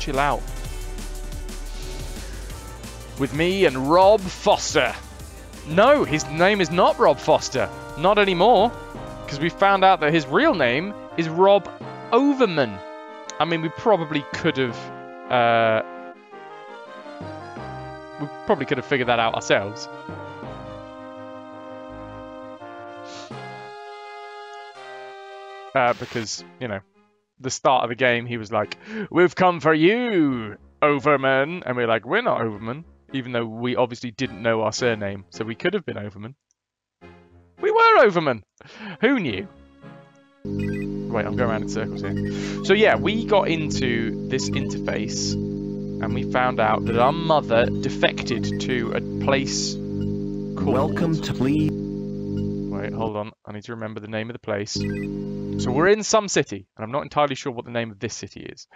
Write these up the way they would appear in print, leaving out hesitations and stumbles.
chill out. With me and Rob Foster. No, his name is not Rob Foster. Not anymore. Because we found out that his real name is Rob Overman. I mean, we probably could have... figured that out ourselves. Because, you know, the start of the game, he was like, "We've come for you, Overman." And we're like, "We're not Overman." Even though we obviously didn't know our surname. So we could have been Overman. We were Overman. Who knew? Wait, I'm going around in circles here. So yeah, we got into this interface and we found out that our mother defected to a place called... Welcome to Please. Wait, hold on. I need to remember the name of the place. So we're in some city, and I'm not entirely sure what the name of this city is.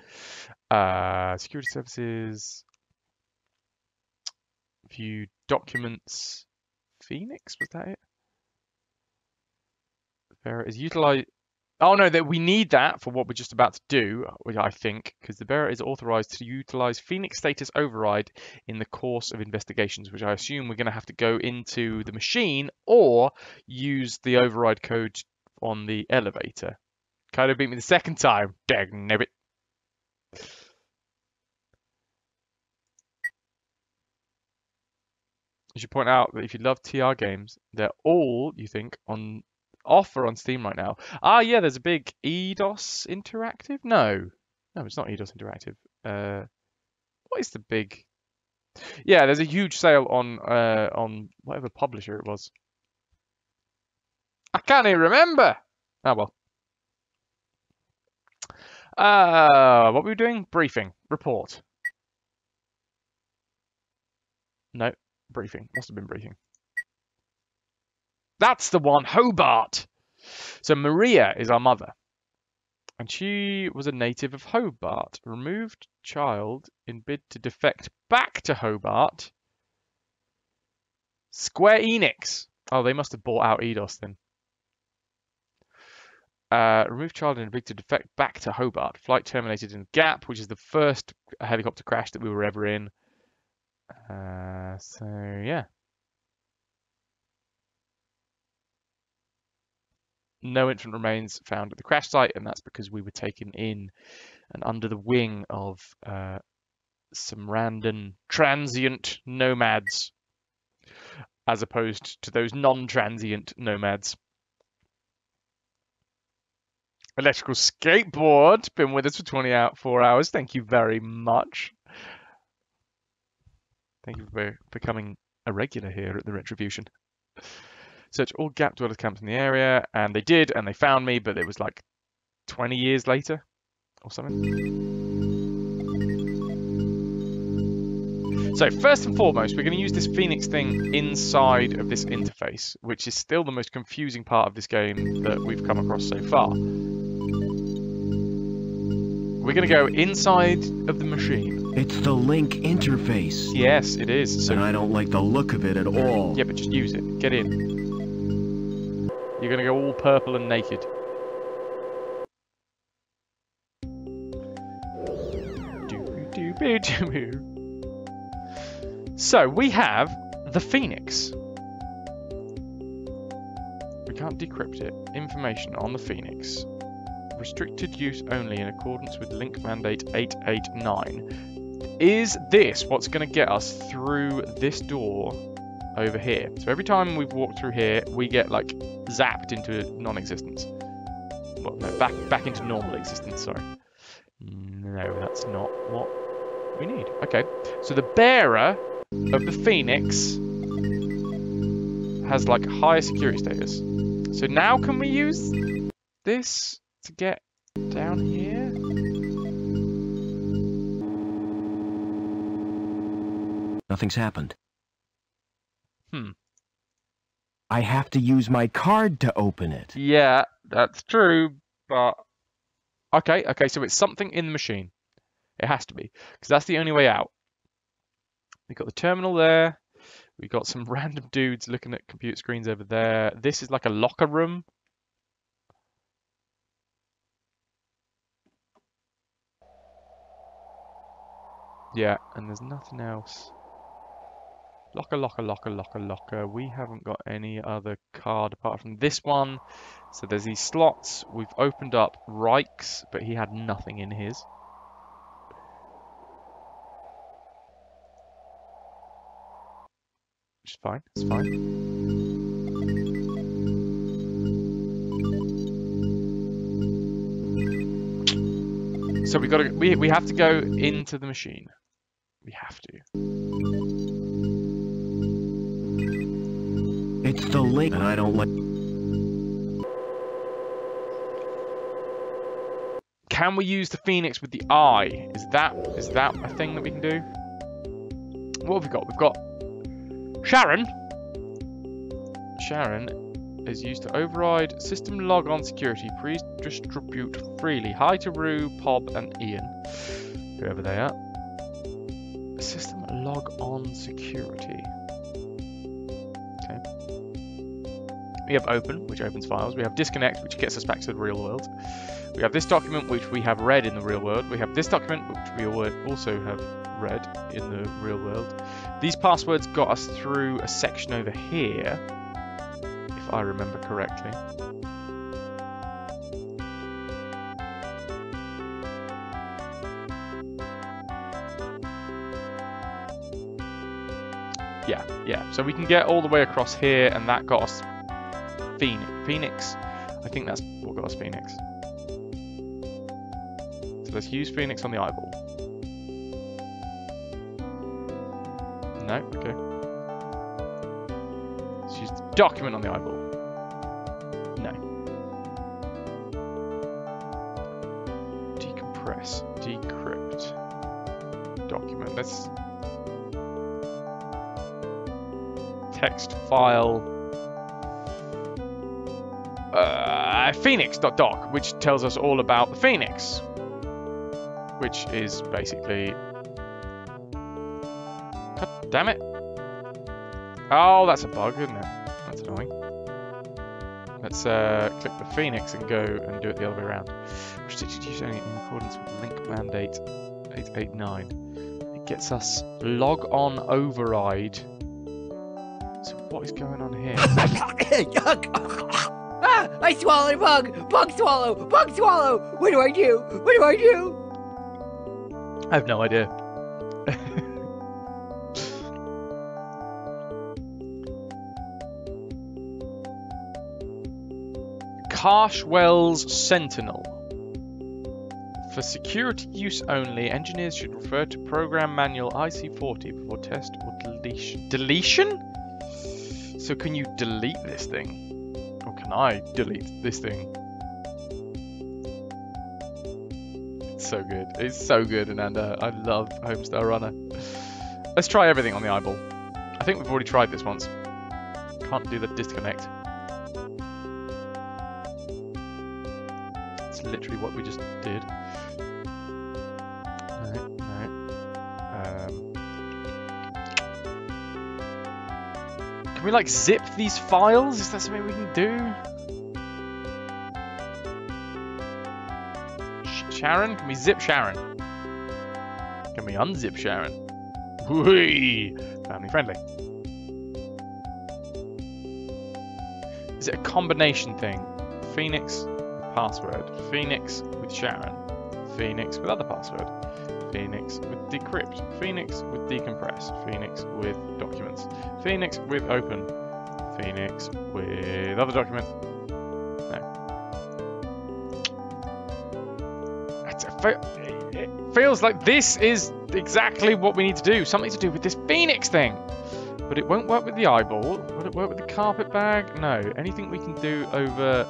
Security services... View documents... Phoenix? Was that it? Bearer is utilized. Oh no, that we need that for what we're just about to do, I think, because the bearer is authorized to utilize Phoenix status override in the course of investigations, which I assume we're going to have to go into the machine or use the override code on the elevator. Kind of beat me the second time. Dagnabbit. I should point out that if you love TR games, they're all, you think, on offer on Steam right now. Ah, yeah, there's a big EDOS Interactive. No, it's not EDOS Interactive. What is the big? Yeah, there's a huge sale on whatever publisher it was. I can't even remember. Oh well. What were we doing? Briefing. Report. No, briefing. Must have been briefing. That's the one, Hobart. So Maria is our mother. And she was a native of Hobart. Removed child in bid to defect back to Hobart. Square Enix. Oh, they must have bought out EDOS then. Removed child in a bid to defect back to Hobart. Flight terminated in Gap, which is the first helicopter crash that we were ever in. So, yeah. No infant remains found at the crash site, and that's because we were taken in and under the wing of some random transient nomads, as opposed to those non-transient nomads. Electrical skateboard, been with us for 24 hours. Thank you very much. Thank you for becoming a regular here at the RetroVution. Search all Gap dwellers camps in the area, and they did, and they found me, but it was like 20 years later or something. So first and foremost, we're going to use this Phoenix thing inside of this interface, which is still the most confusing part of this game that we've come across so far. We're going to go inside of the machine. It's the link interface. Yes, it is. So, and I don't like the look of it at all. Yeah, but just use it. Get in. You're going to go all purple and naked. So, we have the Phoenix. We can't decrypt it. Information on the Phoenix. Restricted use only in accordance with Link Mandate 889. Is this what's going to get us through this door over here? So every time we've walked through here, we get like zapped into non-existence. Well, no, back into normal existence, sorry. No, that's not what we need. Okay, so the bearer of the Phoenix has like higher security status. So now can we use this to get down here? Nothing's happened. I have to use my card to open it. Yeah, that's true, but... Okay, so it's something in the machine. It has to be, because that's the only way out. We've got the terminal there. We've got some random dudes looking at computer screens over there. This is like a locker room. Yeah, and there's nothing else. Locker, locker, locker, locker, locker. We haven't got any other card apart from this one. So there's these slots. We've opened up Reich's, but he had nothing in his. Which is fine. It's fine. So we have to go into the machine. We have to. It's the link, and I don't like. Can we use the Phoenix with the eye? Is that a thing that we can do? What have we got? We've got Sharon. Sharon is used to override system logon security. Please distribute freely. Hi to Rue, Pob, and Ian, whoever they are. System log on security. Okay. We have open, which opens files. We have disconnect, which gets us back to the real world. We have this document, which we have read in the real world. We have this document, which we also have read in the real world. These passwords got us through a section over here, if I remember correctly. Yeah. So we can get all the way across here, and that got us Phoenix. I think that's what got us Phoenix. So let's use Phoenix on the eyeball. No, okay. Let's use the document on the eyeball. No. Decompress, decrypt, document. Let's text file phoenix.doc, which tells us all about the Phoenix, which is basically, God damn it. Oh, that's a bug, isn't it? That's annoying. Let's click the Phoenix and go and do it the other way around. Restricted use only in accordance with link mandate 889. It gets us log on override. So what is going on here? Ah! I swallowed a bug! Bug swallow! Bug swallow! What do I do? What do I do? I have no idea. Carshwell's Sentinel. For security use only, engineers should refer to Program Manual IC40 before test or deletion. Deletion? So can you delete this thing? Or can I delete this thing? It's so good. It's so good, Ananda. I love Homestar Runner. Let's try everything on the eyeball. I think we've already tried this once. Can't do the disconnect. It's literally what we just did. No. Can we like zip these files? Is that something we can do? Sharon? Can we zip Sharon? Can we unzip Sharon? Whee! Family friendly. Is it a combination thing? Phoenix with password. Phoenix with Sharon. Phoenix with other password. Phoenix with decrypt. Phoenix with decompress. Phoenix with documents. Phoenix with open. Phoenix with other document. No. It feels like this is exactly what we need to do. Something to do with this Phoenix thing. But it won't work with the eyeball. Will it work with the carpet bag? No. Anything we can do over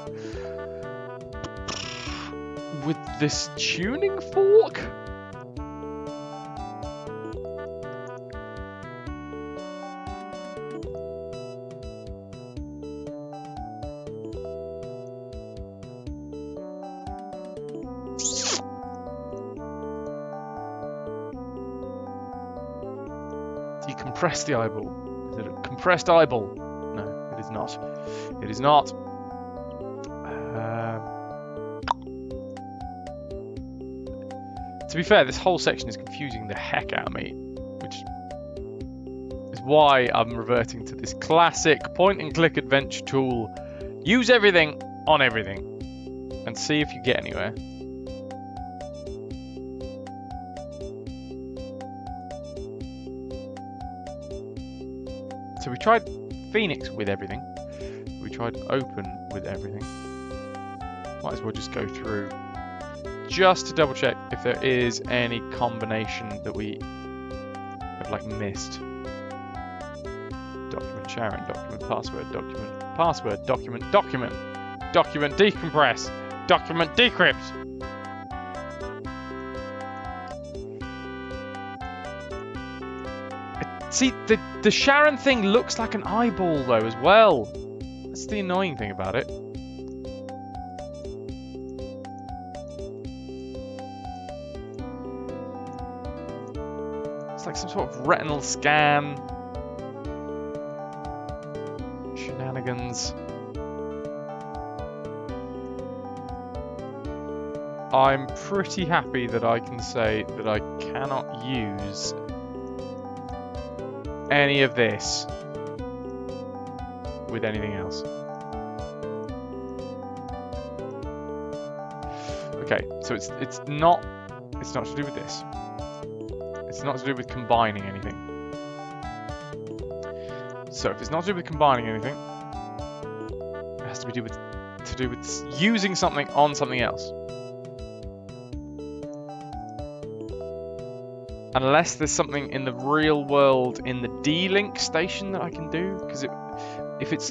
with this tuning fork? Decompress the eyeball. Is it a compressed eyeball? No, it is not. It is not. To be fair, this whole section is confusing the heck out of me, which is why I'm reverting to this classic point-and-click adventure tool. Use everything on everything, and see if you get anywhere. So we tried Phoenix with everything. We tried Open with everything. Might as well just go through just to double check if there is any combination that we have like missed. Document sharing, document password, document decompress, document decrypt. See, the Sharon thing looks like an eyeball though as well. That's the annoying thing about it. It's like some sort of retinal scan. Shenanigans. I'm pretty happy that I can say that I cannot use any of this with anything else. Okay, so it's not to do with this. It's not to do with combining anything. So if it's not to do with combining anything, it has to be to do with using something on something else. Unless there's something in the real world in the D-Link station that I can do, because if it's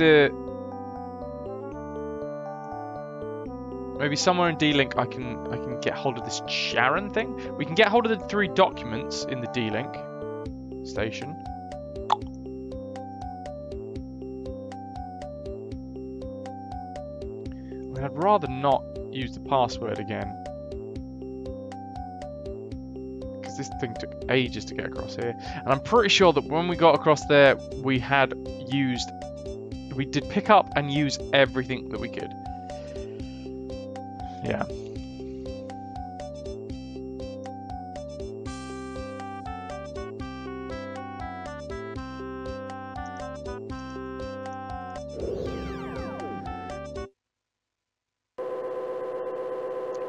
maybe somewhere in D-Link I can get hold of this Sharon thing. We can get hold of the 3 documents in the D-Link station. I mean, I'd rather not use the password again. This thing took ages to get across here, and I'm pretty sure that when we got across there we did pick up and use everything that we could. Yeah.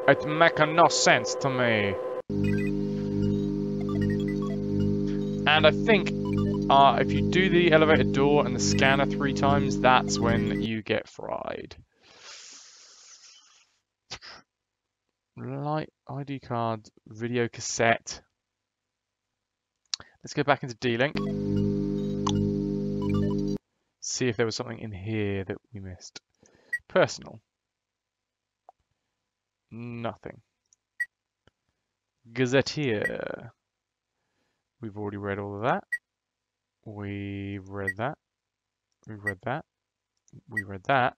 It makes no sense to me. And I think if you do the elevator door and the scanner 3 times, that's when you get fried. Light ID card, video cassette. Let's go back into D-Link. See if there was something in here that we missed. Personal. Nothing. Gazetteer. We've already read all of that. We've read that. We've read that. We read that.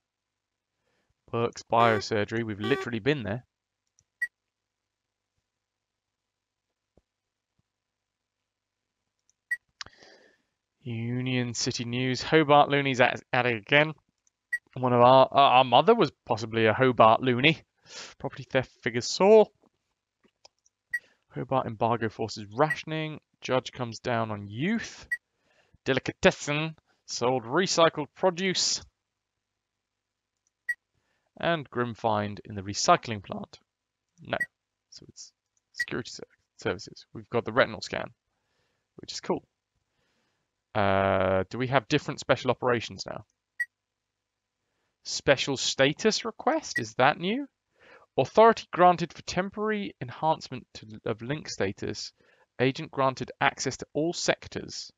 Perks biosurgery. We've literally been there. Union City News. Hobart Looney's at it again. One of our mother was possibly a Hobart Looney. Property theft figures soar. Hobart embargo forces rationing. Judge comes down on youth. Delicatessen sold recycled produce. And grim find in the recycling plant. No. So it's security services. We've got the retinal scan, which is cool. Do we have different special operations now? Special status request? Is that new? Authority granted for temporary enhancement of link status. Agent granted access to all sectors.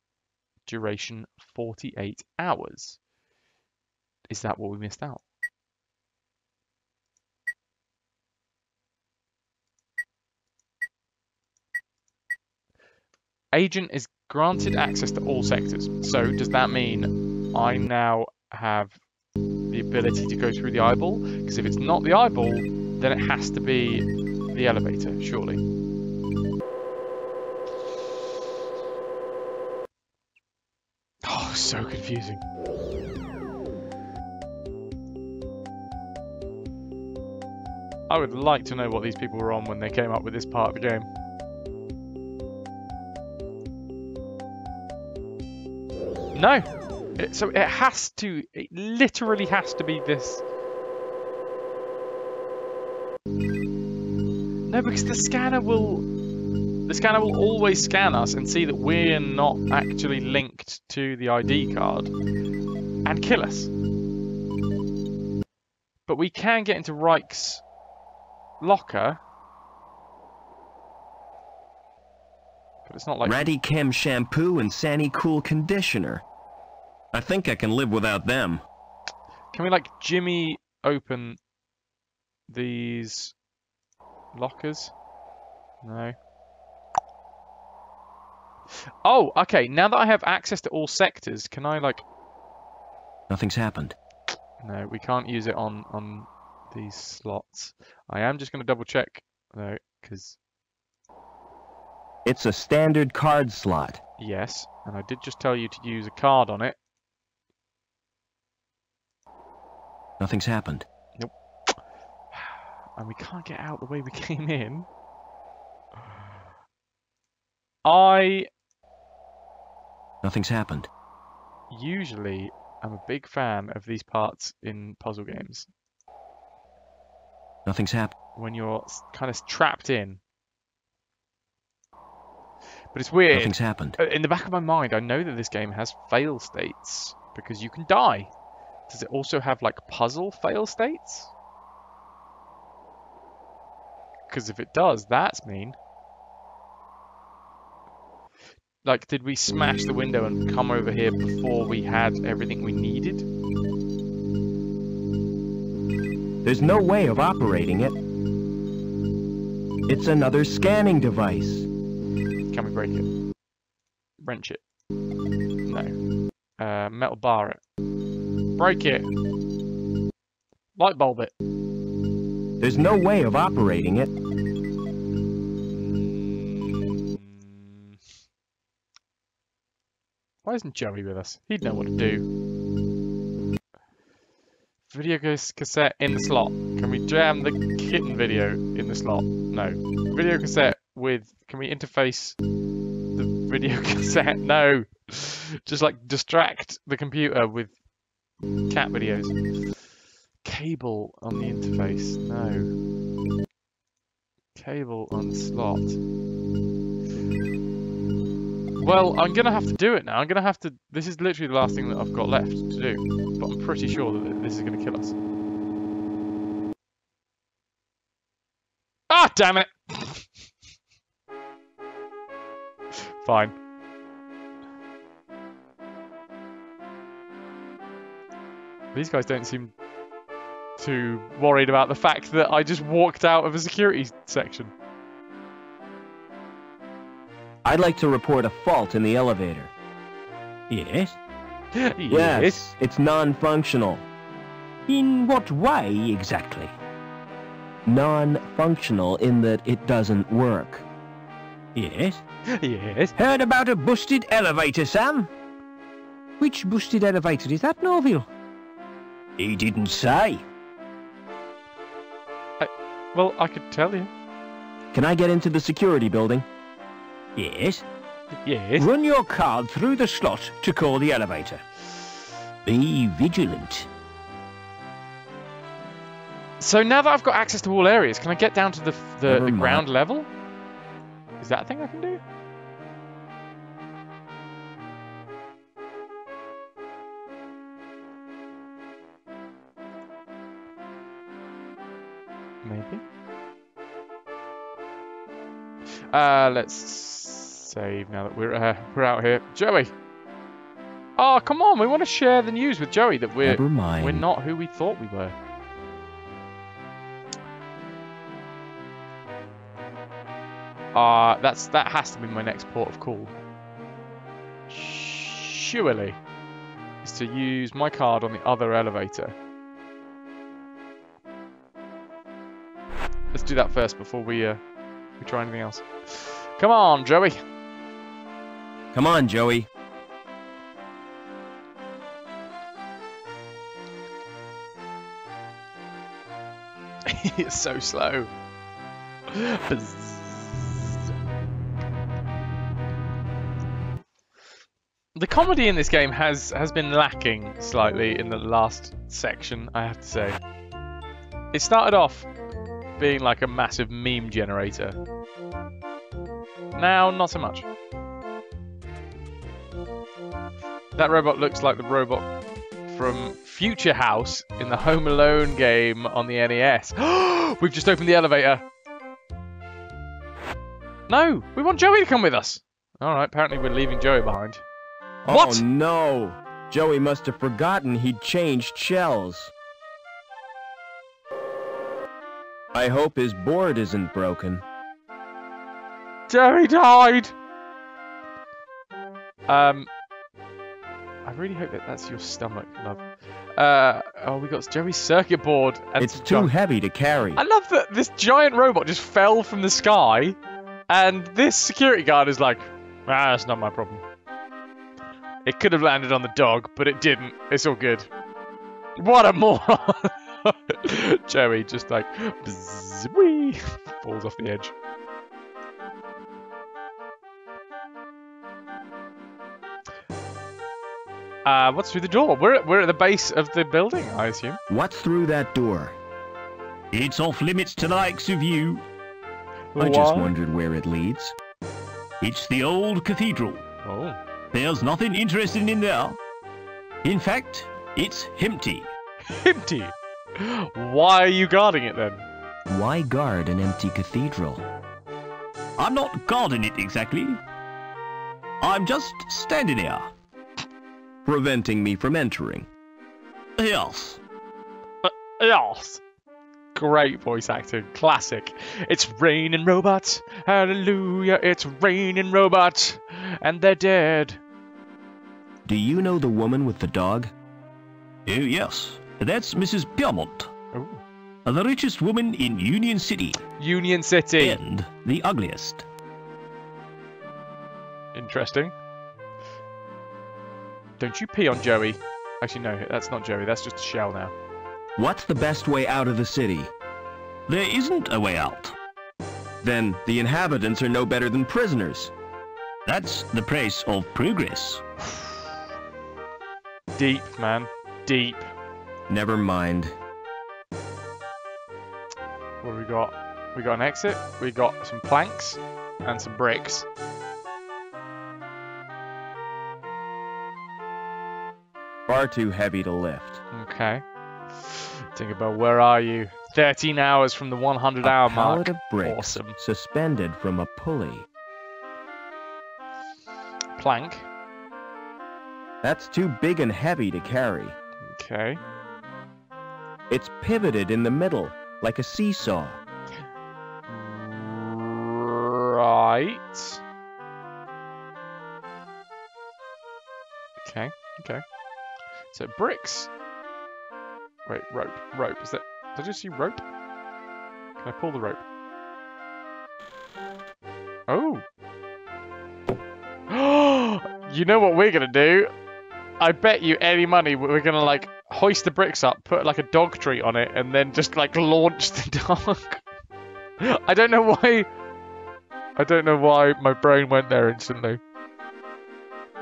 Duration 48 hours. Is that what we missed out? Agent is granted access to all sectors. So does that mean I now have the ability to go through the eyeball? Because if it's not the eyeball, then it has to be the elevator, surely. Oh, so confusing. I would like to know what these people were on when they came up with this part of the game. No. So it has to. It literally has to be this. No, because the scanner will always scan us and see that we're not actually linked to the ID card and kill us. But we can get into Reich's locker. But it's not like... Radichem shampoo and Sani Cool conditioner. I think I can live without them. Can we, like, Jimmy open these lockers? No. Oh, okay. Now that I have access to all sectors, can I, like... Nothing's happened. No, we can't use it on these slots. I am just going to double check, though, because... It's a standard card slot. Yes, and I did just tell you to use a card on it. Nothing's happened. Nope. And we can't get out the way we came in. Nothing's happened. Usually am a big fan of these parts in puzzle games. Nothing's happened. When you're kind of trapped in. But it's weird. Nothing's happened. In the back of my mind, I know that this game has fail states because you can die. Does it also have like puzzle fail states? Because if it does, that's mean. Like, did we smash the window and come over here before we had everything we needed? There's no way of operating it. It's another scanning device. Can we break it? Wrench it? No. Metal bar it. Break it. Light bulb it. There's no way of operating it. Why isn't Joey with us? He'd know what to do. Video cassette in the slot. Can we jam the kitten video in the slot? No. Video cassette with... Can we interface the video cassette? No. Just like distract the computer with cat videos. Cable on the interface. No. Cable on the slot. Well, I'm going to have to do it now. I'm going to have to... This is literally the last thing that I've got left to do. But I'm pretty sure that this is going to kill us. Ah, damn it! Fine. These guys don't seem too worried about the fact that I just walked out of a security section. I'd like to report a fault in the elevator. Yes? Yes, it's non-functional. In what way, exactly? Non-functional in that it doesn't work. Yes? Yes. Heard about a busted elevator, Sam? Which busted elevator is that, Norville? He didn't say. Well, I could tell you. Can I get into the security building? Yes? Yes. Run your card through the slot to call the elevator. Be vigilant. So now that I've got access to all areas, can I get down to the Never mind. ground level? Is that a thing I can do? Maybe. Let's save now that we're out here. Joey. Oh, come on! We want to share the news with Joey that Never mind. we're not who we thought we were. That has to be my next port of call. Surely, is to use my card on the other elevator. Let's do that first before we try anything else. Come on, Joey. Come on, Joey. It's so slow. The comedy in this game has been lacking slightly in the last section, I have to say. It started off being like a massive meme generator. Now, not so much. That robot looks like the robot from Future House in the Home Alone game on the NES. We've just opened the elevator. No, we want Joey to come with us. Alright, apparently we're leaving Joey behind. What? Oh no! Joey must have forgotten he'd changed shells. I hope his board isn't broken. Joey died! I really hope that that's your stomach, love. Oh, we got Joey's circuit board. And it's too heavy to carry. I love that this giant robot just fell from the sky, and this security guard is like, ah, that's not my problem. It could have landed on the dog, but it didn't. It's all good. What a moron! Joey just like, bzz, wee, falls off the edge. What's through the door? We're at the base of the building, I assume. What's through that door? It's off limits to the likes of you. I just wondered where it leads. It's the old cathedral. Oh. There's nothing interesting in there. In fact, it's empty. Empty? Why are you guarding it then? Why guard an empty cathedral? I'm not guarding it exactly. I'm just standing there. Preventing me from entering. Yes. Yes. Great voice acting. Classic. It's raining robots. Hallelujah. It's raining robots. And they're dead. Do you know the woman with the dog? Oh, yes. That's Mrs. Piermont. Ooh. The richest woman in Union City. Union City. And the ugliest. Interesting. Don't you pee on Joey. Actually, no, that's not Joey. That's just a shell now. What's the best way out of the city? There isn't a way out. Then the inhabitants are no better than prisoners. That's the price of progress. Deep, man. Deep. Never mind. What do we got? We got an exit. We got some planks and some bricks. Far too heavy to lift. Okay. Think about where are you? 13 hours from the 100-hour A mark. pallet of bricks Awesome. suspended from a pulley. Plank. That's too big and heavy to carry. Okay. It's pivoted in the middle, like a seesaw. Right. Okay. Okay. So bricks. Wait, rope. Rope. Is that... Did I just see rope? Can I pull the rope? Oh! You know what we're gonna do? I bet you any money we're gonna, like, hoist the bricks up, put, like, a dog treat on it, and then just, like, launch the dog. I don't know why... I don't know why my brain went there instantly.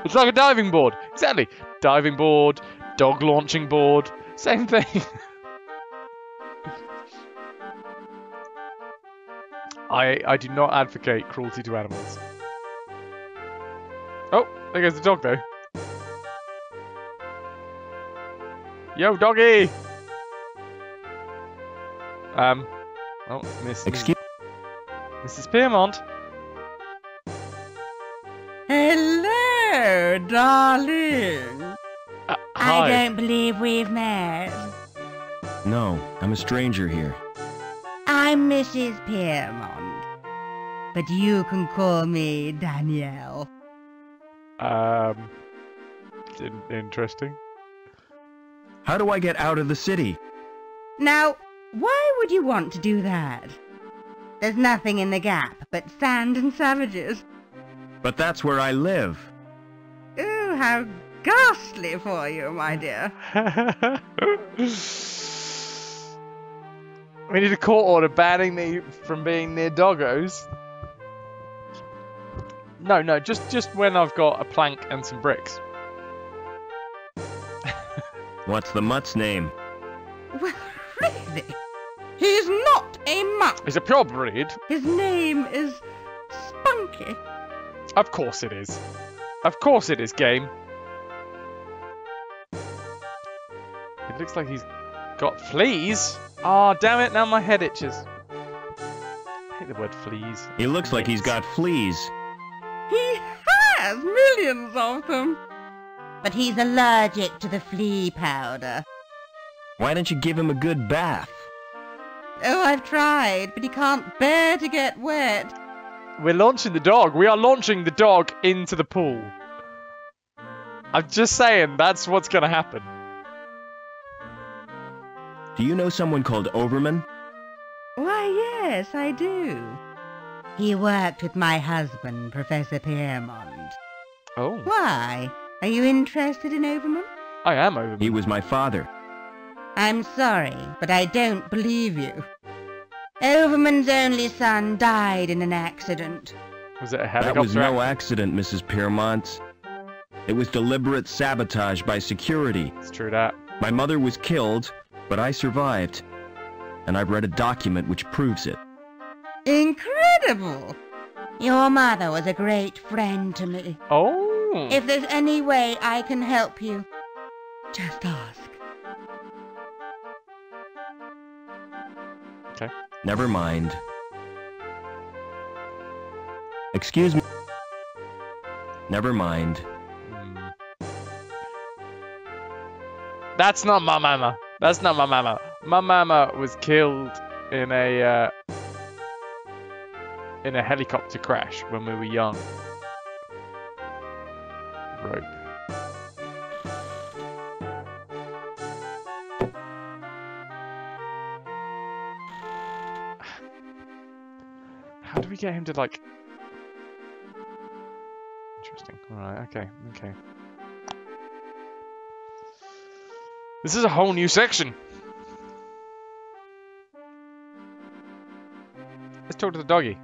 It's like a diving board. Exactly. Diving board, dog launching board, same thing. I do not advocate cruelty to animals. Oh, there goes the dog though. Yo, doggy! Oh, Excuse Mrs. Piermont. Hello, darling. Hi. I don't believe we've met. No, I'm a stranger here. I'm Mrs. Piermont, but you can call me Danielle. Interesting. How do I get out of the city? Now, why would you want to do that? There's nothing in the gap but sand and savages. But that's where I live. Ooh, how ghastly for you, my dear. We need a court order banning me from being near doggos. No, just when I've got a plank and some bricks. What's the mutt's name? Well, really? He's not a mutt. He's a pure breed. His name is Spunky. Of course it is. Of course it is, game. It looks like he's got fleas. Oh, damn it, now my head itches. I hate the word fleas. He looks like he's got fleas. He has millions of them. But he's allergic to the flea powder. Why don't you give him a good bath? Oh, I've tried, but he can't bear to get wet. We're launching the dog. We are launching the dog into the pool. I'm just saying, that's what's going to happen. Do you know someone called Overman? Why, yes, I do. He worked with my husband, Professor Piermont. Oh. Why? Are you interested in Overman? I am Overman. He was my father. I'm sorry, but I don't believe you. Overman's only son died in an accident. Was it a That helicopter was no accident? accident, Mrs. Piermont. It was deliberate sabotage by security. It's true that. My mother was killed, but I survived. And I've read a document which proves it. Incredible! Your mother was a great friend to me. Oh. If there's any way I can help you, just ask. Okay. Never mind. Excuse me. Never mind. That's not my mama. That's not my mama. My mama was killed in a helicopter crash when we were young. Rope. How do we get him to, like... Interesting. Alright, okay, okay. This is a whole new section. Let's talk to the doggy.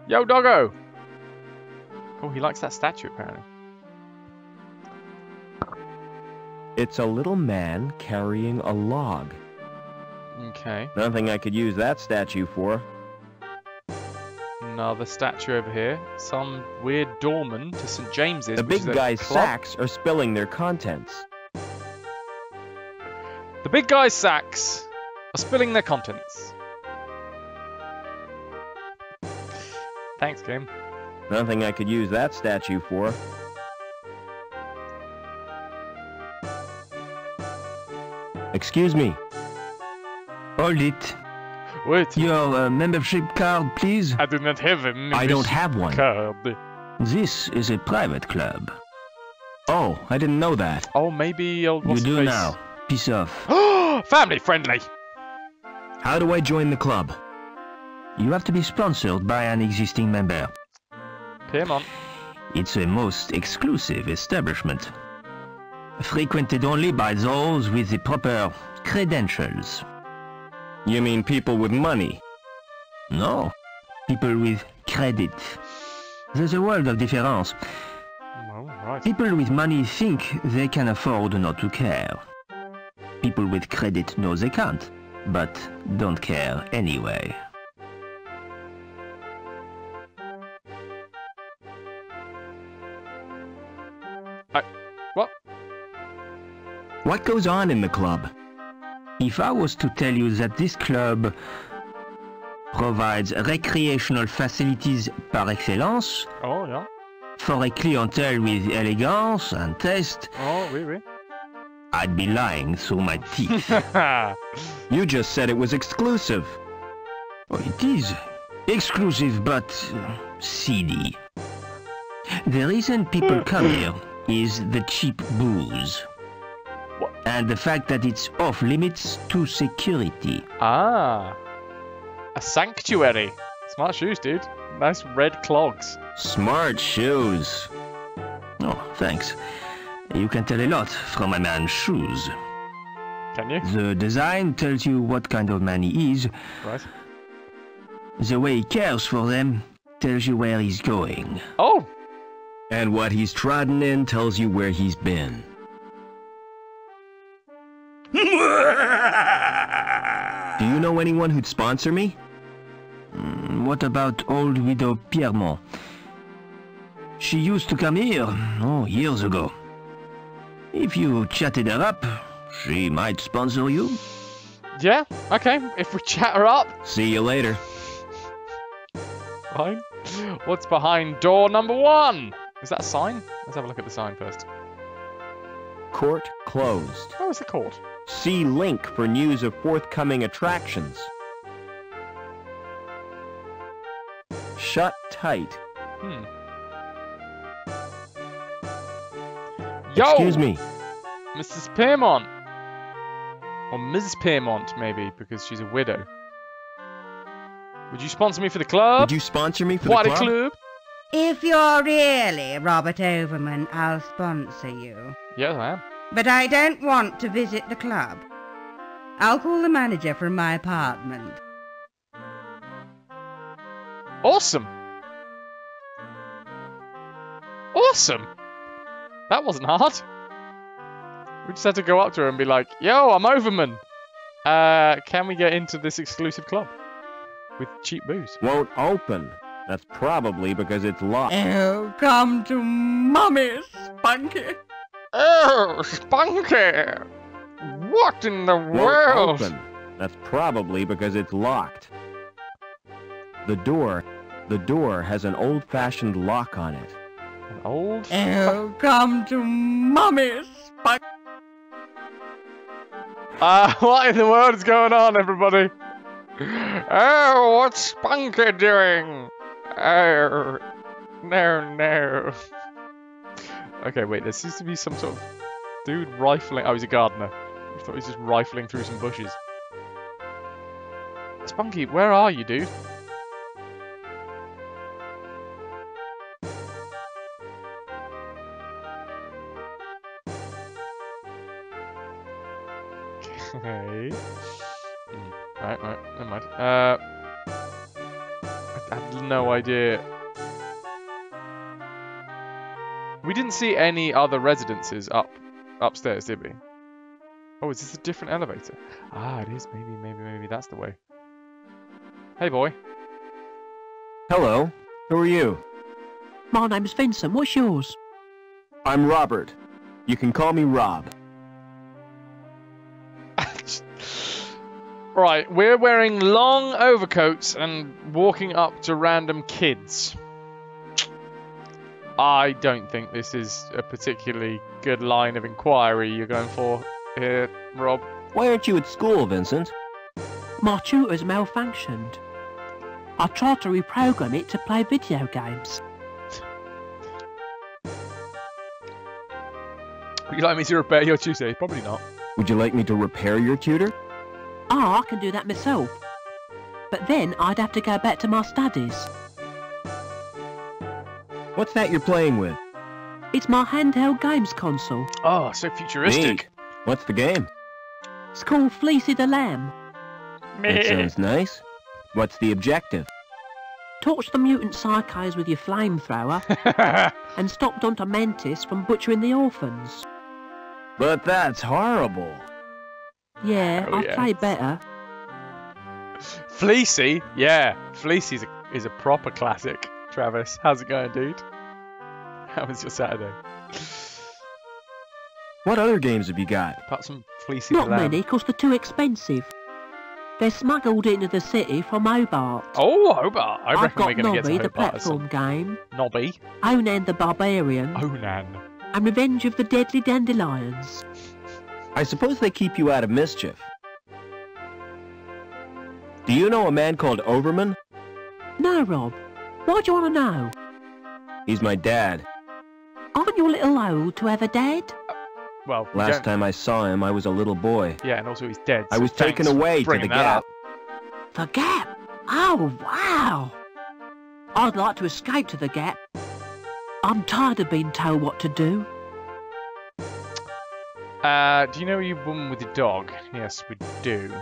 Yo, doggo! Oh, he likes that statue, apparently. It's a little man carrying a log. Okay. Nothing I could use that statue for. Another statue over here. Some weird doorman to St. James's. The which is big a guy's club. sacks are spilling their contents. The big guy's sacks are spilling their contents. Thanks, game. Nothing I could use that statue for. Excuse me. Hold it. Wait, Your membership card, please. I do not have a I don't have one. card. This is a private club. Oh, I didn't know that. Oh, maybe old You do now. Piss off. Family friendly. How do I join the club? You have to be sponsored by an existing member. Piermont. It's a most exclusive establishment. Frequented only by those with the proper credentials. You mean people with money? No, people with credit. There's a world of difference. Well, right. People with money think they can afford not to care. People with credit know they can't, but don't care anyway. What? What goes on in the club? If I was to tell you that this club provides recreational facilities par excellence Oh, yeah. for a clientele with elegance and taste, Oh, oui, oui. I'd be lying through my teeth. You just said it was exclusive. Oh, it is exclusive but seedy. The reason people come here is the cheap booze. What? And the fact that it's off limits to security. Ah. A sanctuary. Smart shoes, dude. Nice red clogs. Smart shoes. Oh, thanks. You can tell a lot from a man's shoes. Can you? The design tells you what kind of man he is. Right. The way he cares for them tells you where he's going. Oh, And what he's trodden in tells you where he's been. Do you know anyone who'd sponsor me? What about old widow Piermont? She used to come here, years ago. If you chatted her up, she might sponsor you. Yeah, okay, if we chat her up. See you later. Fine. What's behind door number 1? Is that a sign? Let's have a look at the sign first. Court closed. Oh, it's the court. See link for news of forthcoming attractions. Shut tight. Yo! Excuse me. Mrs. Piermont. Or Mrs. Piermont, maybe, because she's a widow. Would you sponsor me for the club? Would you sponsor me for What the a club? club? If you're really Robert Overman, I'll sponsor you. Yes, I am. But I don't want to visit the club. I'll call the manager from my apartment. Awesome. Awesome. That wasn't hard. We just had to go up to her and be like, yo, I'm Overman. Can we get into this exclusive club? With cheap booze. Won't open. That's probably because it's locked. Oh, come to Mummy, Spunky. Oh, Spunky! What in the Won't world? open. That's probably because it's locked. The door has an old-fashioned lock on it. An old... Oh, come to Mummy, Spunky. What in the world is going on, everybody? Oh, what's Spunky doing? Oh, no. Okay, wait, there seems to be some sort of dude rifling. Oh, he's a gardener. I thought he was just rifling through some bushes. Spunky, where are you, dude? Okay. Right, never mind. I have no idea. We didn't see any other residences upstairs, did we? Oh, is this a different elevator? Ah, it is. Maybe that's the way. Hey, boy. Hello. Who are you? My name's Vincent. What's yours? I'm Robert. You can call me Rob. Right, we're wearing long overcoats and walking up to random kids. I don't think this is a particularly good line of inquiry you're going for here, Rob. Why aren't you at school, Vincent? My tutor's malfunctioned. I tried to reprogram it to play video games. Would you like me to repair your tutor? Probably not. Would you like me to repair your tutor? Oh, I can do that myself. But then I'd have to go back to my studies. What's that you're playing with? It's my handheld games console. Oh, so futuristic. Neat. What's the game? It's called Fleecy the Lamb. That sounds nice. What's the objective? Torch the mutant psychos with your flamethrower and stop Dr. Mantis from butchering the orphans. But that's horrible. Yeah, Oh, I've yeah. played better. Fleecy? Yeah, Fleecy is a proper classic. Travis, how's it going, dude? How was your Saturday? What other games have you got? Apart from Fleecy Not the Lamb. many, 'cause they're too expensive. They're smuggled into the city from Hobart. Oh, Hobart. I I've reckon got we're going to get to Nobby, the Hobart at some platform game, Nobby. Onan the Barbarian, Onan. and Revenge of the Deadly Dandelions. I suppose they keep you out of mischief. Do you know a man called Overman? No, Rob. Why do you want to know? He's my dad. Aren't you a little old to have a dad? Well, we Last don't- time I saw him, I was a little boy. Yeah, and also he's dead. I so was taken thanks away for to the bringing that Gap. up. The Gap? Oh, wow! I'd like to escape to the Gap. I'm tired of being told what to do. Do you know you woman with your dog? Yes, we do.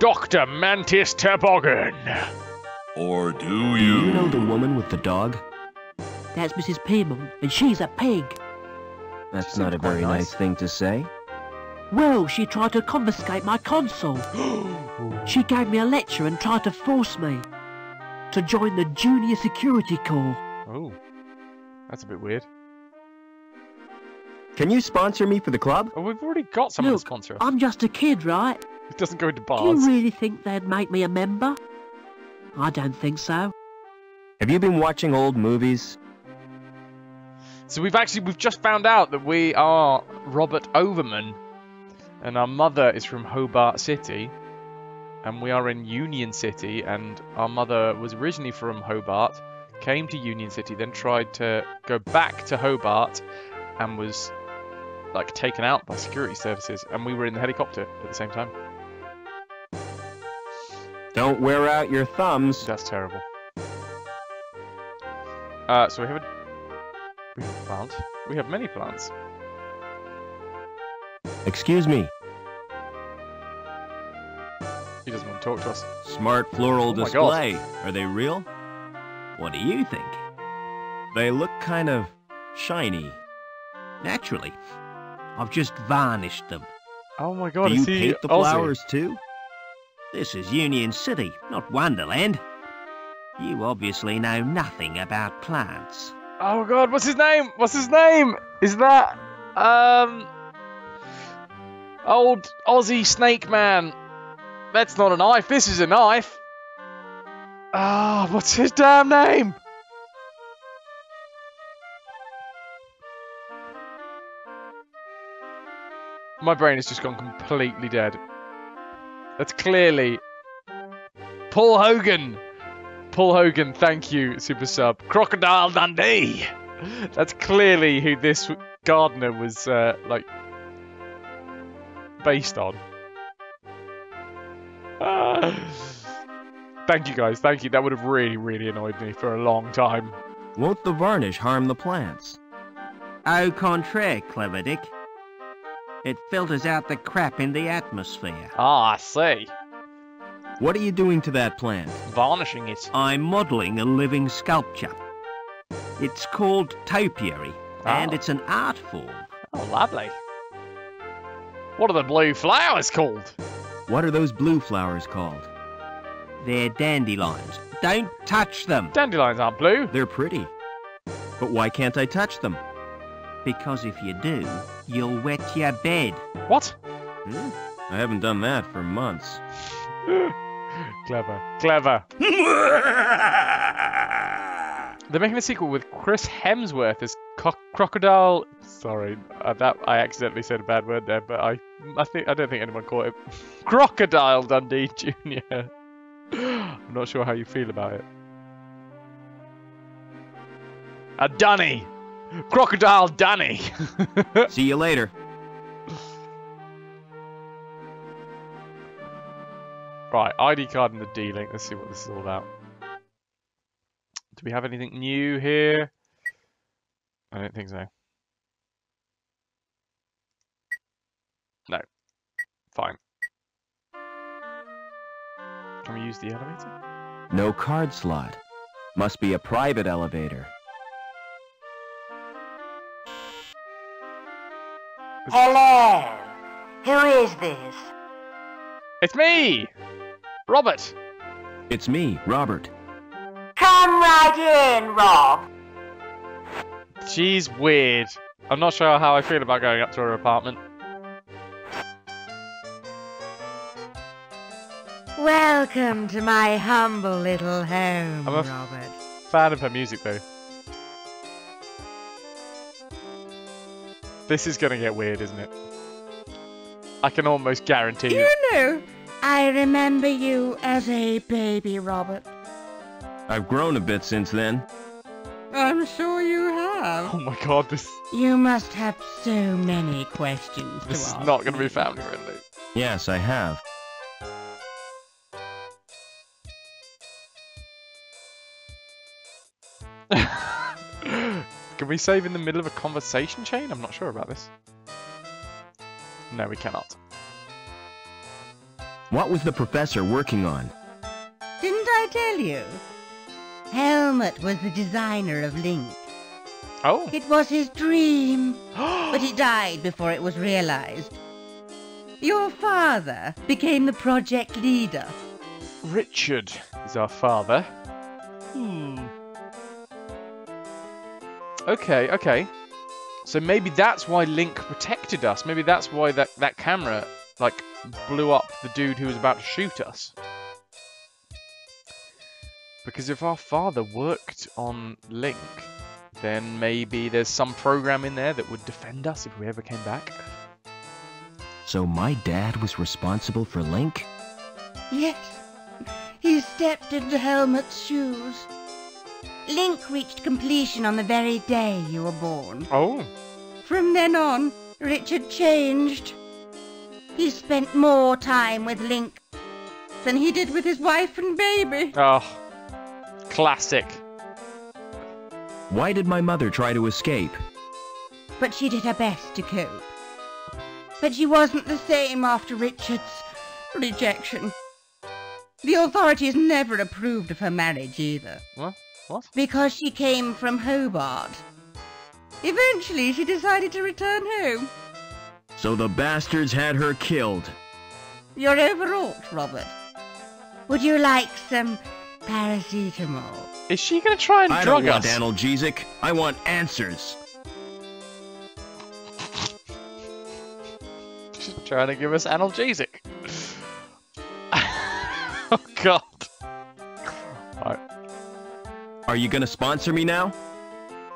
Dr. Mantis Toboggan! Or do Do you? you know the woman with the dog? that's Mrs. Pearmont, and she's a pig. That's She not a seemed quite very nice. nice thing to say. Well, she tried to confiscate my console. She gave me a lecture and tried to force me to join the Junior Security Corps. Oh, that's a bit weird. Can you sponsor me for the club? Oh, we've already got someone to Look, sponsor us. I'm just a kid, right? It doesn't go into Do bars. you really think they'd make me a member? I don't think so. Have you been watching old movies? So we've just found out that we are Robert Overman, and our mother is from Hobart City, and we are in Union City, and our mother was originally from Hobart, came to Union City, then tried to go back to Hobart, and was like taken out by security services, and we were in the helicopter at the same time. Don't wear out your thumbs. That's terrible. So we have a plant. We have many plants. Excuse me. He doesn't want to talk to us. Smart floral Oh my God. display. Are they real? What do you think? They look kind of shiny. Naturally. I've just varnished them. Oh my God! Do you is he paint the Aussie? flowers too? This is Union City, not Wonderland. You obviously know nothing about plants. Oh God! What's his name? What's his name? Is that old Aussie Snake Man? That's not a knife. This is a knife. Ah, what's his damn name? My brain has just gone completely dead. That's clearly Paul Hogan. Paul Hogan, thank you, Super Sub. Crocodile Dundee. That's clearly who this gardener was like based on. Thank you guys, thank you. That would have really, really annoyed me for a long time. Won't the varnish harm the plants? Au contraire, Clever Dick. It filters out the crap in the atmosphere. Ah, I see. What are you doing to that plant? Varnishing it. I'm modelling a living sculpture. It's called topiary, and Oh. it's an art form. Oh, lovely. What are the blue flowers called? What are those blue flowers called? They're dandelions. Don't touch them, Dandelions aren't blue. They're pretty. But why can't I touch them? because if you do, you'll wet your bed. What? I haven't done that for months. Clever. Clever. They're making a sequel with Chris Hemsworth as Crocodile. Sorry, that I accidentally said a bad word there, but I don't think anyone caught it. Crocodile Dundee Jr. I'm not sure how you feel about it. A Dunny. Crocodile Dunny. See you later. Right, ID card and the D-Link. Let's see what this is all about. Do we have anything new here? I don't think so. No. Fine. Can we use the elevator? No card slot. Must be a private elevator. Hello. Who is this? It's me! Robert! It's me, Robert. Come right in, Rob. She's weird. I'm not sure how I feel about going up to her apartment. Welcome to my humble little home, I'm a Robert. Fan of her music though. This is gonna get weird, isn't it? I can almost guarantee you. You know, I remember you as a baby, Robert. I've grown a bit since then. I'm sure you have. Oh my god, this You must have so many questions to is ask not gonna be me. family friendly. Yes, I have. Can we save in the middle of a conversation chain? I'm not sure about this. No, we cannot. What was the professor working on? Didn't I tell you? Helmut was the designer of Link. Oh. It was his dream, but he died before it was realized. Your father became the project leader. Richard is our father. Okay, okay. So maybe that's why Link protected us. Maybe that's why that camera, like, blew up the dude who was about to shoot us. Because if our father worked on Link, then maybe there's some program in there that would defend us if we ever came back. So my dad was responsible for Link? Yes, he stepped into Helmut's shoes. Link reached completion on the very day you were born. Oh. From then on, Richard changed. He spent more time with Link than he did with his wife and baby. Oh. Classic. Why did my mother try to escape? But she did her best to cope. But she wasn't the same after Richard's rejection. The authorities never approved of her marriage either. What? What? Because she came from Hobart. Eventually, she decided to return home. So the bastards had her killed. You're overwrought, Robert. Would you like some paracetamol? Is she going to try and I drug don't want us? analgesic. I want answers. She's trying to give us analgesic. Oh, God. Right. Are you gonna sponsor me now?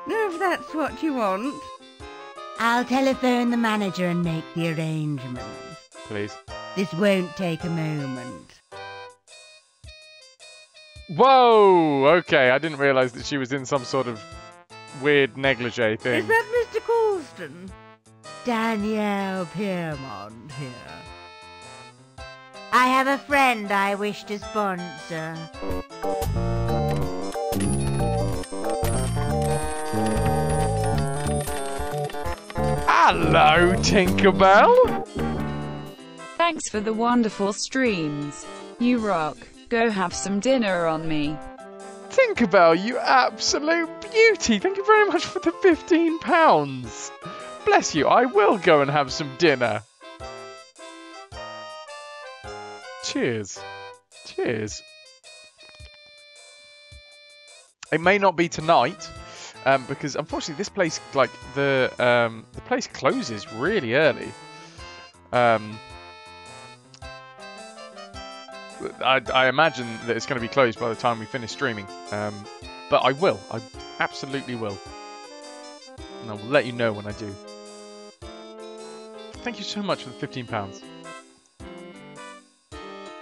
If that's what you want. I'll telephone the manager and make the arrangements. Please. This won't take a moment. Whoa! Okay, I didn't realise that she was in some sort of weird negligee thing. Is that Mr. Coulston? Danielle Piermont here. I have a friend I wish to sponsor. Hello, Tinkerbell! Thanks for the wonderful streams. You rock. Go have some dinner on me. Tinkerbell, you absolute beauty! Thank you very much for the £15. Bless you, I will go and have some dinner. Cheers. Cheers. It may not be tonight, because unfortunately this place, like, the place closes really early. I imagine that it's going to be closed by the time we finish streaming. But I will. I absolutely will. And I will let you know when I do. Thank you so much for the £15.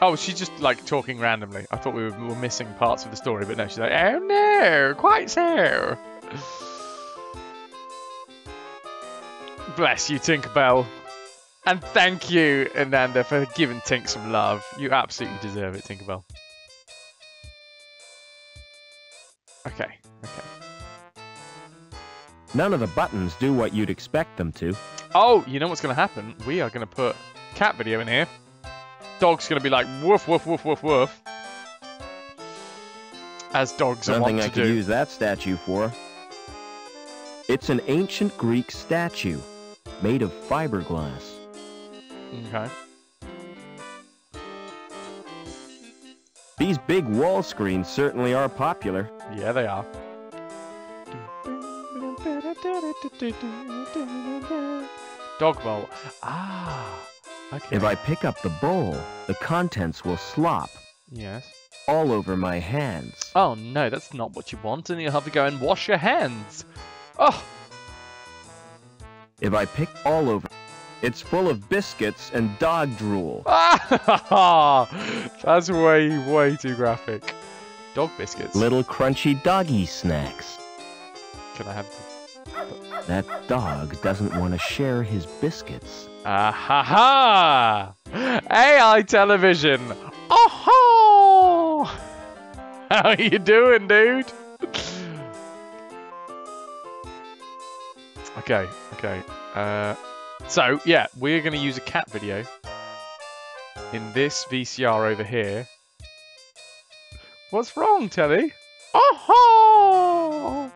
Oh, she's just, like, talking randomly. I thought we were missing parts of the story, but no, she's like, oh no, quite so. Bless you, Tinkerbell. And thank you, Ananda, for giving Tink some love. You absolutely deserve it, Tinkerbell. Okay, okay. None of the buttons do what you'd expect them to. Oh, you know what's going to happen? We are going to put cat video in here. Dog's going to be like, woof, woof, woof, woof, woof. As dogs are Something wont I to could do. use that statue for. It's an ancient Greek statue, made of fiberglass. Okay. These big wall screens certainly are popular. Yeah, they are. Dog bowl. Ah. Okay. If I pick up the bowl, the contents will slop Yes. all over my hands. Oh no, that's not what you want, and you'll have to go and wash your hands. Oh. If I pick all over, it's full of biscuits and dog drool. Ah, that's way too graphic. Dog biscuits. Little crunchy doggy snacks. Can I have? That dog doesn't want to share his biscuits. Ah ha ha! AI television. Oh ho! How you doing, dude? Okay, okay. So yeah, we're gonna use a cat video in this VCR over here. What's wrong, Telly? Oh ho!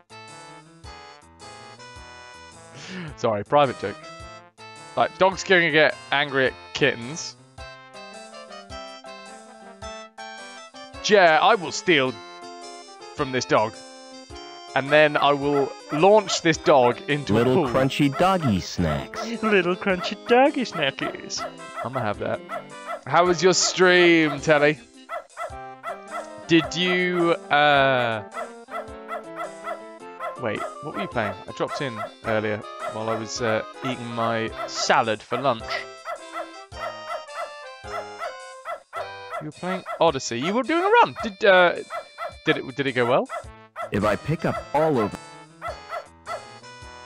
Sorry, private joke. Like, dog's gonna get angry at kittens. Yeah, I will steal from this dog. And then I will launch this dog into a Little pool. crunchy doggy snacks. Little crunchy doggy snackies. I'm gonna have that. How was your stream, Telly? Did you, Wait, what were you playing? I dropped in earlier while I was eating my salad for lunch. You were playing Odyssey. You were doing a run. Did it go well? If I pick up all over...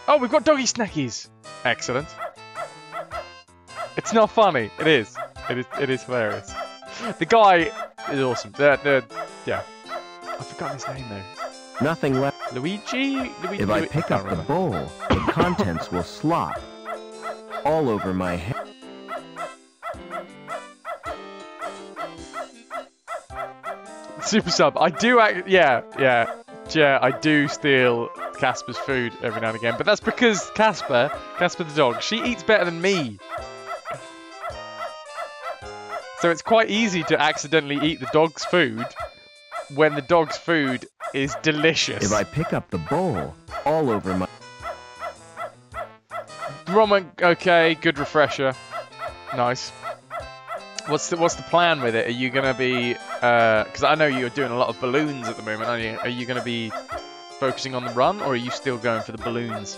Oh, we've got doggy snackies. Excellent. It's not funny. It is. It is hilarious. The guy is awesome. Yeah. I've forgotten his name though. Nothing left. Luigi? If I pick up the bowl, the contents will slop all over my head. Super sub. I do yeah, I do steal Casper's food every now and again, but that's because Casper the dog, she eats better than me. So it's quite easy to accidentally eat the dog's food when the dog's food is delicious. If I pick up the bowl, all over my... Roman, okay, good refresher. Nice. What's the plan with it? Are you gonna be, because I know you're doing a lot of balloons at the moment, aren't you? Are you gonna be focusing on the run, or are you still going for the balloons?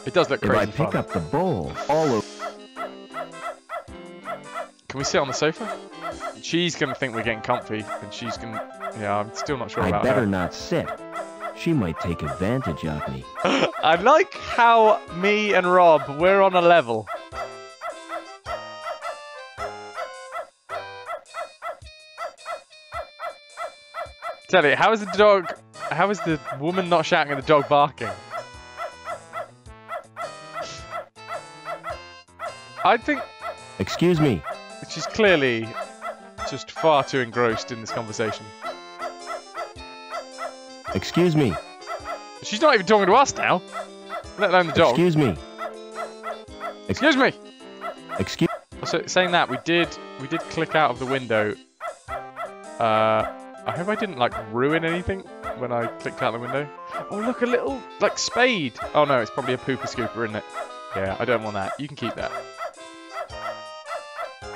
It does look crazy If I pick up the bowl, all over... Can we sit on the sofa? She's gonna think we're getting comfy, and she's gonna... Yeah, I'm still not sure about I better her. not sit. She might take advantage of me. I like how me and Rob, we're on a level. Tell you, how is the woman not shouting and the dog barking? I think Excuse me. she's clearly just far too engrossed in this conversation. Excuse me. She's not even talking to us now, let alone the dog. Excuse me. Excuse me! Excuse... So, saying that, we did click out of the window. I hope I didn't, like, ruin anything when I clicked out the window. Oh, look, a little, like, spade. Oh, no, it's probably a pooper scooper, isn't it? Yeah, I don't want that. You can keep that.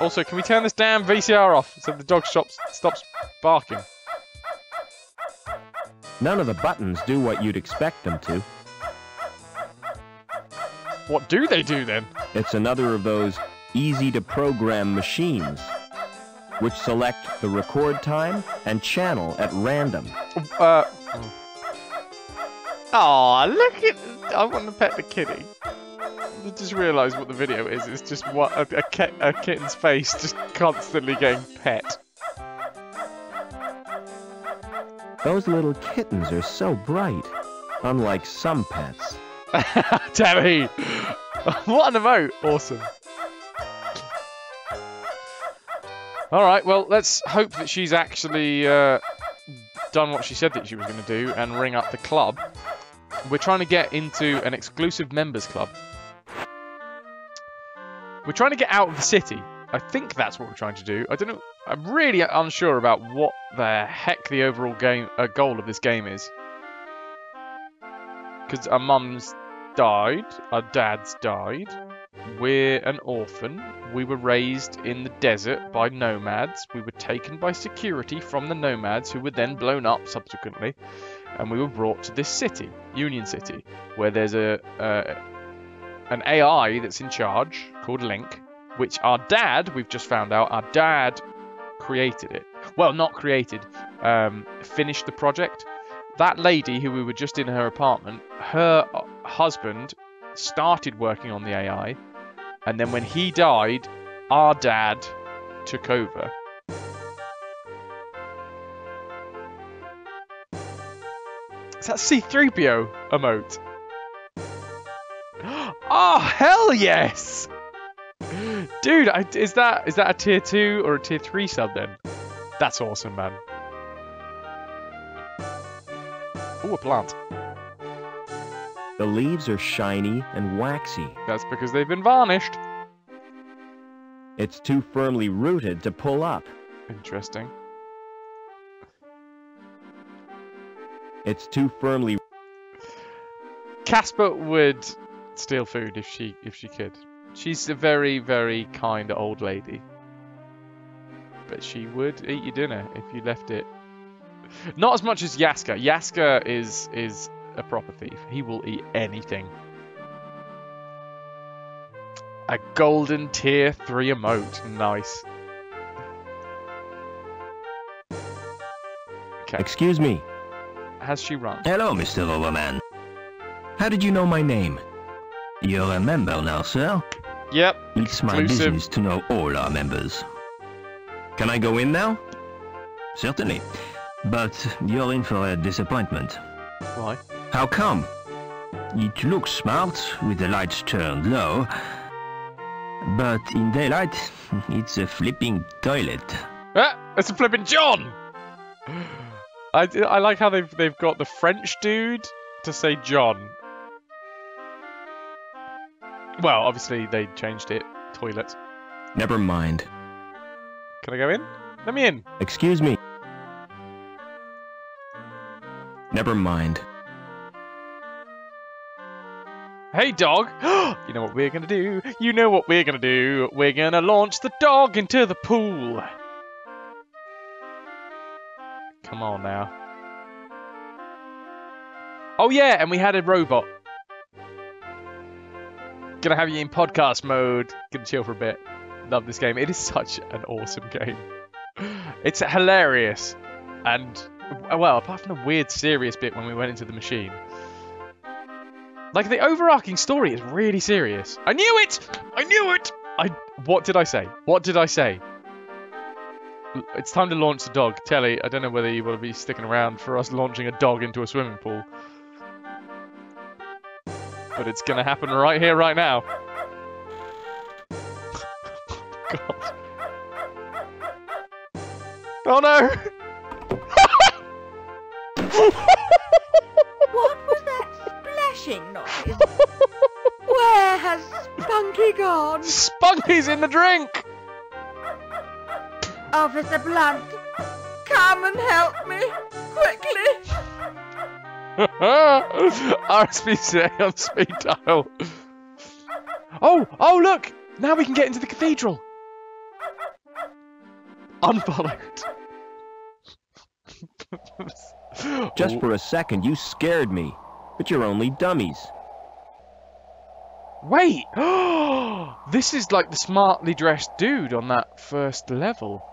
Also, can we turn this damn VCR off so the dog stops barking? None of the buttons do what you'd expect them to. What do they do, then? It's another of those easy-to-program machines, which select the record time and channel at random. Aw, look at... I want to pet the kitty. I just realised what the video is. It's just a kitten's face just constantly getting pet. Those little kittens are so bright, unlike some pets. Terry! What an emote! Awesome. Alright, well, let's hope that she's actually done what she said that she was going to do and ring up the club. We're trying to get into an exclusive members club. We're trying to get out of the city. I think that's what we're trying to do. I don't know. I'm really unsure about what the heck the overall goal of this game is. Because our mum's died. Our dad's died. We're an orphan. We were raised in the desert by nomads. We were taken by security from the nomads, who were then blown up subsequently. And we were brought to this city, Union City, where there's an AI that's in charge called Link, which our dad, we've just found out, our dad created it. Well, not created, finished the project. That lady who we were just in her apartment, her husband started working on the AI, and then when he died, our dad took over. Is that C-3PO emote? Oh, hell yes! Dude, is that a tier 2 or a tier 3 sub then? That's awesome, man. Oh, a plant. The leaves are shiny and waxy. That's because they've been varnished. It's too firmly rooted to pull up. Interesting. It's too firmly... Casper would steal food if she could. She's a very, very kind old lady. But she would eat your dinner if you left it. Not as much as Yaska. Yaska is a proper thief. He will eat anything. A golden tier 3 emote. Nice. Okay. Excuse me. Has she run? Hello, Mr. Overman. How did you know my name? You're a member now, sir. Yep. It's my Exclusive. business to know all our members. Can I go in now? Certainly. But you're in for a disappointment. Why? How come? It looks smart with the lights turned low. But in daylight, it's a flipping toilet. Ah, it's a flipping John! I like how they've got the French dude to say John. Well, obviously they changed it. Toilet. Never mind. Can I go in? Let me in. Excuse me. Never mind. Hey, dog. You know what we're gonna do? You know what we're gonna do? We're gonna launch the dog into the pool. Come on now. Oh yeah, and we had a robot. Gonna have you in podcast mode. Gonna chill for a bit. Love this game. It is such an awesome game. It's hilarious. And, well, apart from the weird serious bit when we went into the machine. Like, the overarching story is really serious. I knew it! I knew it! What did I say? What did I say? It's time to launch the dog. Telly, I don't know whether you will be sticking around for us launching a dog into a swimming pool. But it's gonna happen right here, right now. God. Oh no! What was that splashing noise? Where has Spunky gone? Spunky's in the drink! Officer Blunt, come and help me, quickly. RSPCA on speed dial. Oh, look! Now we can get into the cathedral. Unfollowed. Just for a second, you scared me. But you're only dummies. Wait! This is like the smartly dressed dude on that first level.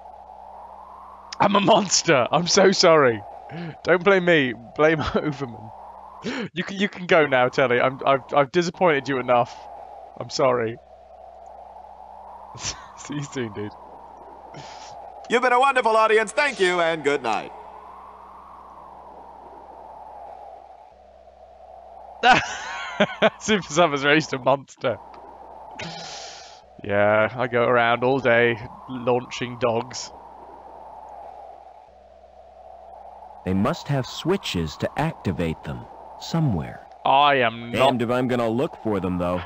I'm a monster! I'm so sorry. Don't blame me. Blame Overman. You can go now, Telly. I've disappointed you enough. I'm sorry. See you soon, dude. You've been a wonderful audience. Thank you and good night. Super Summer's raised a monster. Yeah, I go around all day launching dogs. They must have switches to activate them somewhere. I am not. Damned if I'm gonna look for them, though.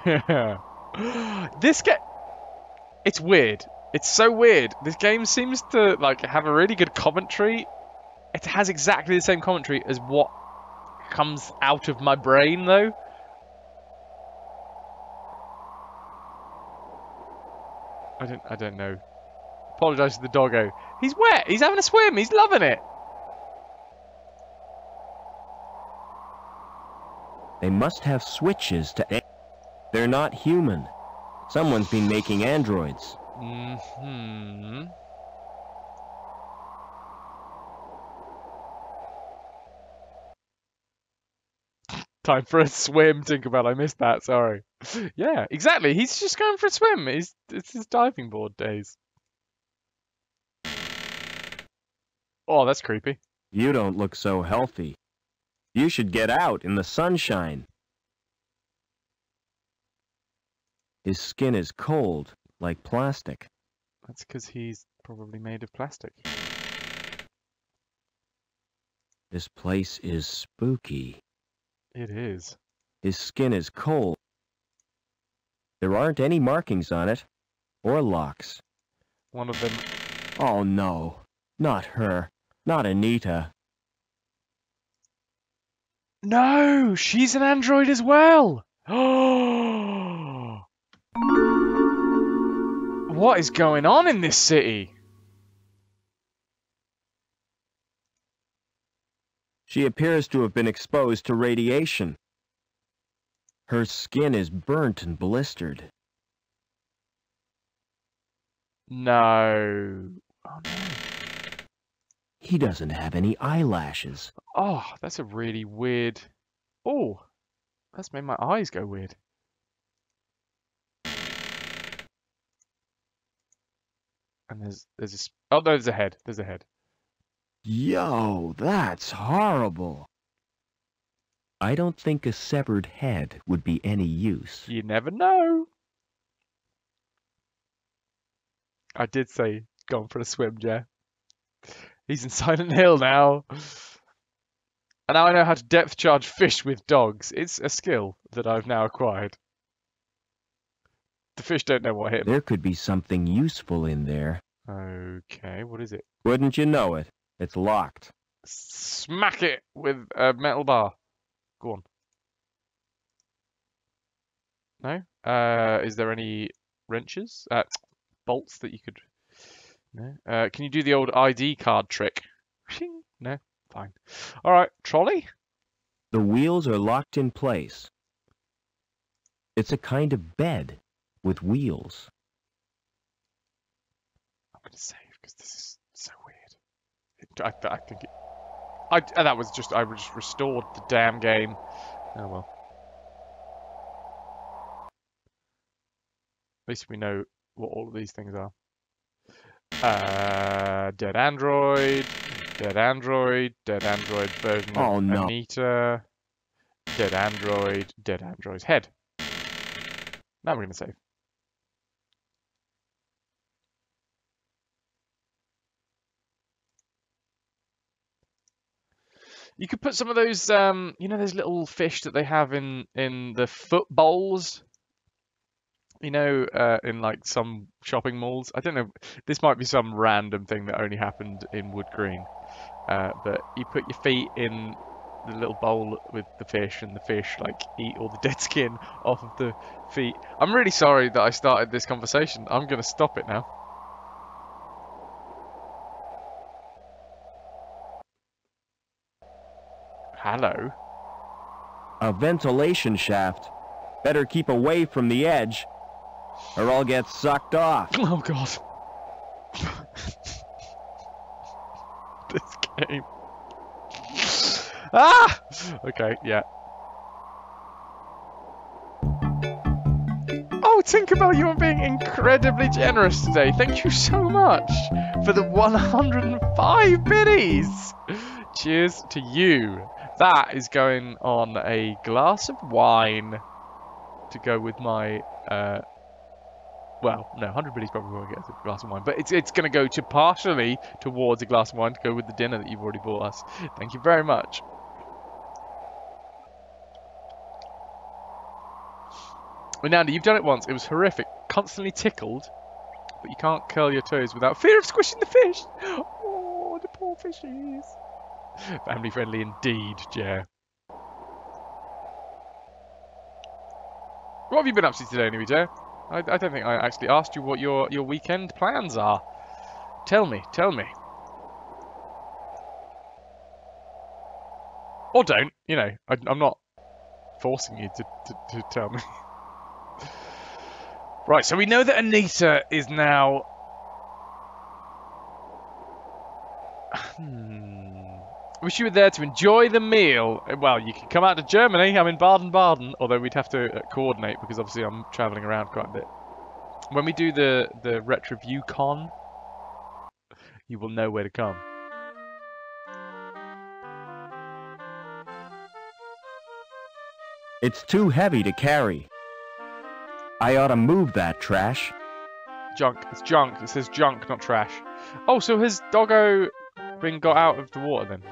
This game, it's weird. It's so weird. This game seems to like have a really good commentary. It has exactly the same commentary as what comes out of my brain, though. I don't know. Apologise to the doggo. He's wet. He's having a swim. He's loving it. They must have switches to... They're not human. Someone's been making androids. Mm-hmm. Time for a swim, Tinkerbell. I missed that, sorry. Yeah, exactly. He's just going for a swim. It's his diving board days. Oh, that's creepy. You don't look so healthy. You should get out in the sunshine. His skin is cold, like plastic. That's because he's probably made of plastic. This place is spooky. It is. His skin is cold. There aren't any markings on it, or locks. One of them. Oh no, not her. Not Anita. No, she's an android as well. What is going on in this city? She appears to have been exposed to radiation. Her skin is burnt and blistered. No. Oh no. He doesn't have any eyelashes. Oh, that's a really weird. Oh, that's made my eyes go weird. And there's a. Oh, no, there's a head. There's a head. Yo, that's horrible. I don't think a severed head would be any use. You never know. I did say going for a swim, Jeff. He's in Silent Hill now. And now I know how to depth charge fish with dogs. It's a skill that I've now acquired. The fish don't know what hit him. There could be something useful in there. Okay, what is it? Wouldn't you know it? It's locked. Smack it with a metal bar. Go on. No? Is there any wrenches? Bolts that you could... No? Can you do the old ID card trick? No? Fine. Alright, trolley? The wheels are locked in place. It's a kind of bed with wheels. I'm going to save because this is so weird. I think it... I just restored the damn game. Oh well. At least we know what all of these things are. Dead android version of Anita, dead android's head. Now we're going to save. You could put some of those, you know, those little fish that they have in the foot bowls. You know, in like some shopping malls. I don't know. This might be some random thing that only happened in Wood Green. But you put your feet in the little bowl with the fish, and the fish like eat all the dead skin off of the feet. I'm really sorry that I started this conversation. I'm gonna stop it now. Hello. A ventilation shaft. Better keep away from the edge, or I'll get sucked off. Oh god. This game. Ah! Okay, yeah. Oh, Tinkerbell, you are being incredibly generous today. Thank you so much for the 105 biddies. Cheers to you. That is going on a glass of wine to go with my, well, no, 100 biddies probably won't get us a glass of wine, but it's going to go to partially towards a glass of wine to go with the dinner that you've already bought us. Thank you very much. Nanda, you've done it once. It was horrific. Constantly tickled, but you can't curl your toes without fear of squishing the fish. Oh, the poor fishies. Family friendly indeed, Jer. What have you been up to today, anyway, Jer? I don't think I actually asked you what your weekend plans are. Tell me, tell me. Or don't, you know, I'm not forcing you to tell me. Right, so we know that Anita is now... Wish you were there to enjoy the meal. Well, you can come out to Germany. I'm in Baden-Baden, although we'd have to coordinate because obviously I'm travelling around quite a bit. When we do the RetroVution, you will know where to come. It's too heavy to carry. I ought to move that trash. Junk. It's junk. It says junk, not trash. Oh, so has Doggo been got out of the water then?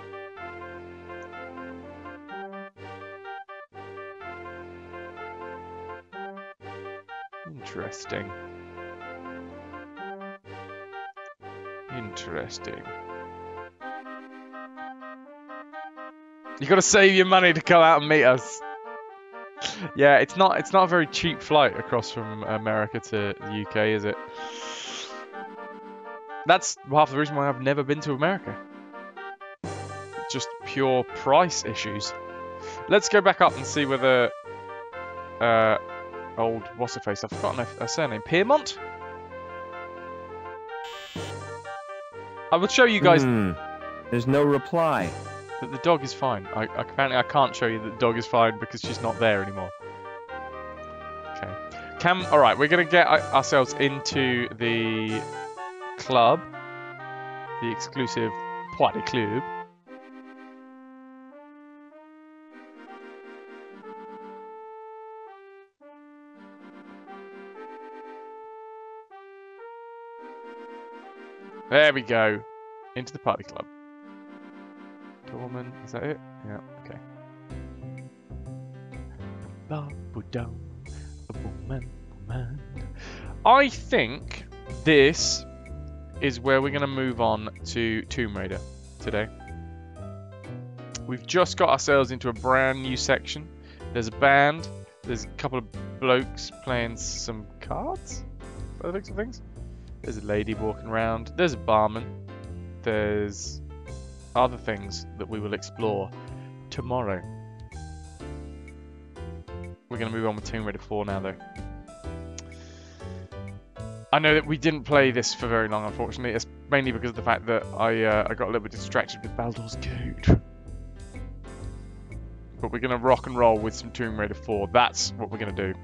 Interesting. Interesting. You got to save your money to come out and meet us. Yeah, it's not a very cheap flight across from America to the UK, is it? That's half the reason why I've never been to America. Just pure price issues. Let's go back up and see whether old what's her face? I've forgotten her surname. Piermont. I will show you guys. There's no reply. That the dog is fine. Apparently I can't show you that the dog is fine because she's not there anymore. Okay. Alright, we're going to get ourselves into the club. The exclusive Party Club. There we go. Into the Party Club. Woman, is that it? Yeah, okay. I think this is where we're going to move on to Tomb Raider today. We've just got ourselves into a brand new section. There's a band. There's a couple of blokes playing some cards, by the looks of things. There's a lady walking around. There's a barman. There's other things that we will explore tomorrow. We're going to move on with Tomb Raider 4 now, though. I know that we didn't play this for very long, unfortunately. It's mainly because of the fact that I got a little bit distracted with Baldur's Gate. But we're going to rock and roll with some Tomb Raider 4. That's what we're going to do.